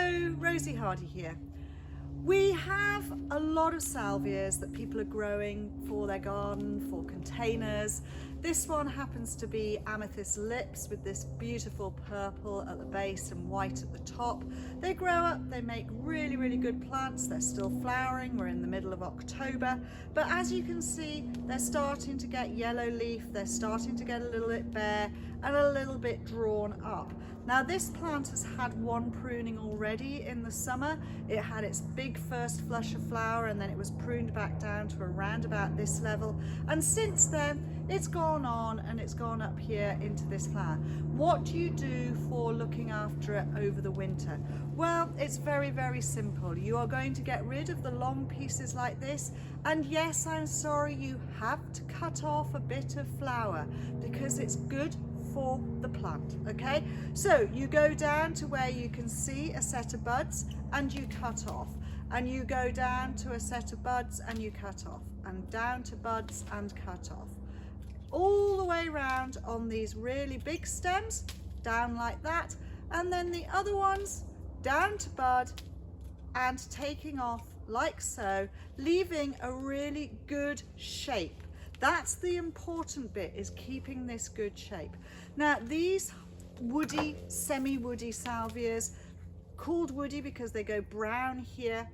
Hello, Rosie Hardy here. We have a lot of salvias that people are growing for their garden, for containers. This one happens to be Amethyst lips with this beautiful purple at the base and white at the top. They grow up, they make really, really good plants. They're still flowering, we're in the middle of October. But as you can see, they're starting to get yellow leaf, they're starting to get a little bit bare and a little bit drawn up. Now this plant has had one pruning already in the summer. It had its big first flush of flower and then it was pruned back down to around about this level. And since then, it's gone on and it's gone up here into this flower. What do you do for looking after it over the winter? Well, it's very, very simple. You are going to get rid of the long pieces like this. And yes, I'm sorry, you have to cut off a bit of flower because it's good for the plant, okay? So you go down to where you can see a set of buds and you cut off, and you go down to a set of buds and you cut off, and down to buds and cut off, all the way around on these really big stems, down like that, and then the other ones down to bud and taking off like so, leaving a really good shape. That's the important bit, is keeping this good shape. Now these woody, semi-woody salvias, called woody because they go brown here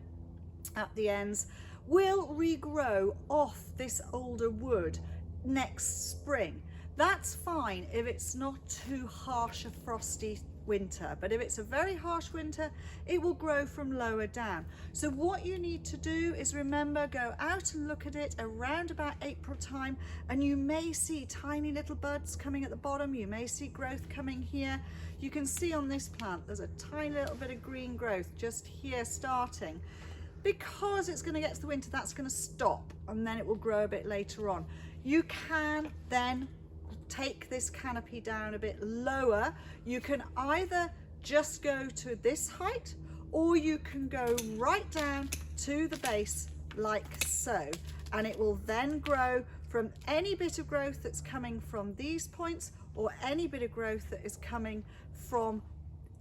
at the ends, will regrow off this older wood next spring. That's fine if it's not too harsh a frosty winter, but if it's a very harsh winter, it will grow from lower down. So what you need to do is remember, go out and look at it around about April time, and you may see tiny little buds coming at the bottom, you may see growth coming here. You can see on this plant there's a tiny little bit of green growth just here starting. Because it's going to get to the winter, that's going to stop and then it will grow a bit later on. You can then take this canopy down a bit lower. You can either just go to this height or you can go right down to the base like so, and it will then grow from any bit of growth that's coming from these points or any bit of growth that is coming from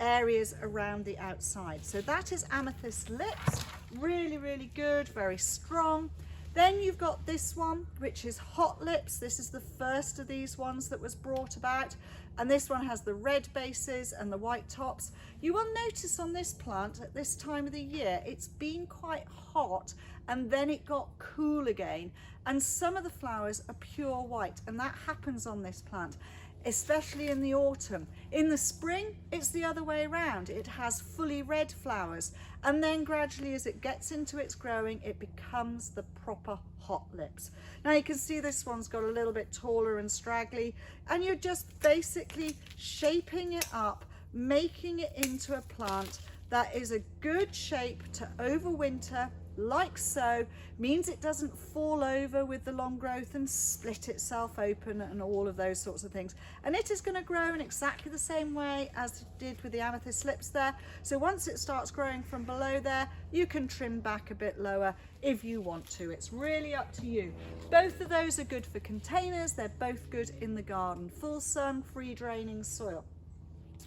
areas around the outside. So that is Amethyst lips, really, really good, very strong. Then you've got this one, which is hot lips. This is the first of these ones that was brought about. And this one has the red bases and the white tops. You will notice on this plant at this time of the year, it's been quite hot and then it got cool again. And some of the flowers are pure white, and that happens on this plant, especially in the autumn. In the spring, it's the other way around. It has fully red flowers, and then gradually as it gets into its growing, it becomes the proper hot lips. Now you can see this one's got a little bit taller and straggly, and you're just basically shaping it up, making it into a plant that is a good shape to overwinter, like so. Means it doesn't fall over with the long growth and split itself open and all of those sorts of things. And it is going to grow in exactly the same way as it did with the Amethyst lips there. So once it starts growing from below there, you can trim back a bit lower if you want to. It's really up to you. Both of those are good for containers. They're both good in the garden. Full sun, free draining soil.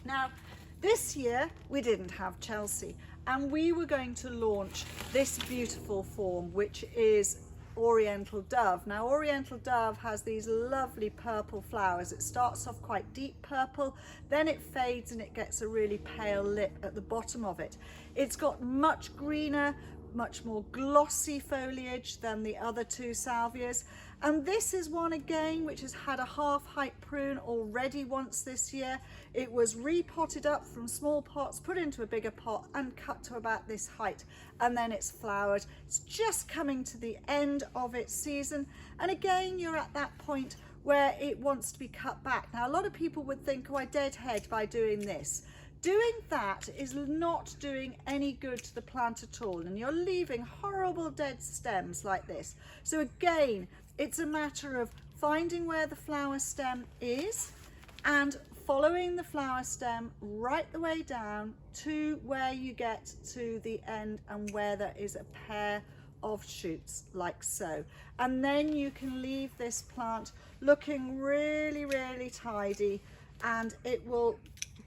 Now, this year we didn't have Chelsea, and we were going to launch this beautiful form, which is Oriental Dove. Now Oriental Dove has these lovely purple flowers. It starts off quite deep purple, then it fades and it gets a really pale lip at the bottom of it. It's got much greener, much more glossy foliage than the other two salvias. And this is one again which has had a half height prune already once this year. It was repotted up from small pots, put into a bigger pot and cut to about this height, and then it's flowered. It's just coming to the end of its season, and again you're at that point where it wants to be cut back. Now a lot of people would think, oh, I deadhead by doing this. Doing that is not doing any good to the plant at all, and you're leaving horrible dead stems like this. So again, it's a matter of finding where the flower stem is and following the flower stem right the way down to where you get to the end and where there is a pair of shoots like so. And then you can leave this plant looking really, really tidy, and it will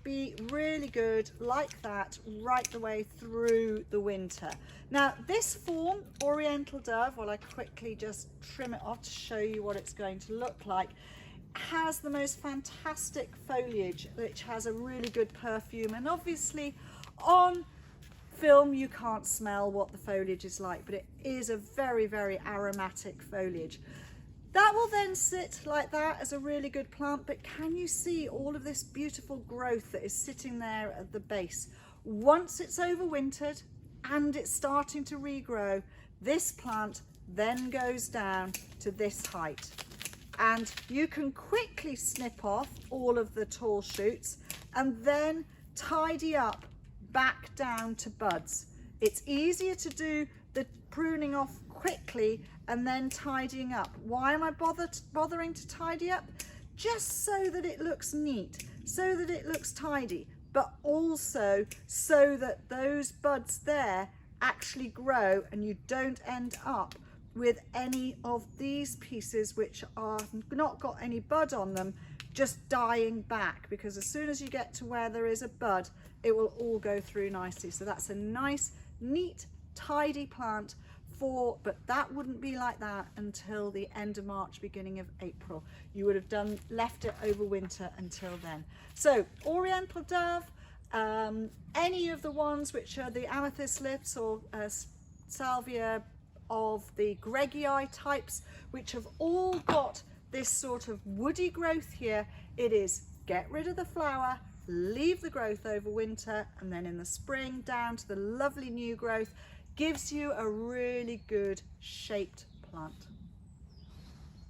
be really good like that right the way through the winter. Now this form, Oriental Dove, while I quickly just trim it off to show you what it's going to look like, has the most fantastic foliage, which has a really good perfume, and obviously on film you can't smell what the foliage is like, but it is a very, very aromatic foliage. That will then sit like that as a really good plant, but can you see all of this beautiful growth that is sitting there at the base? Once it's overwintered and it's starting to regrow, this plant then goes down to this height. And you can quickly snip off all of the tall shoots and then tidy up back down to buds. It's easier to do the pruning off quickly and then tidying up. Why am I bothering to tidy up? Just so that it looks neat, so that it looks tidy, but also so that those buds there actually grow and you don't end up with any of these pieces which are not got any bud on them just dying back, because as soon as you get to where there is a bud, it will all go through nicely. So that's a nice, neat, tidy plant but that wouldn't be like that until the end of March, beginning of April. You would have left it over winter until then. So Oriental Dove, any of the ones which are the Amethyst lips or Salvia of the Greggii types, which have all got this sort of woody growth here, it is get rid of the flower, leave the growth over winter, and then in the spring down to the lovely new growth, gives you a really good shaped plant.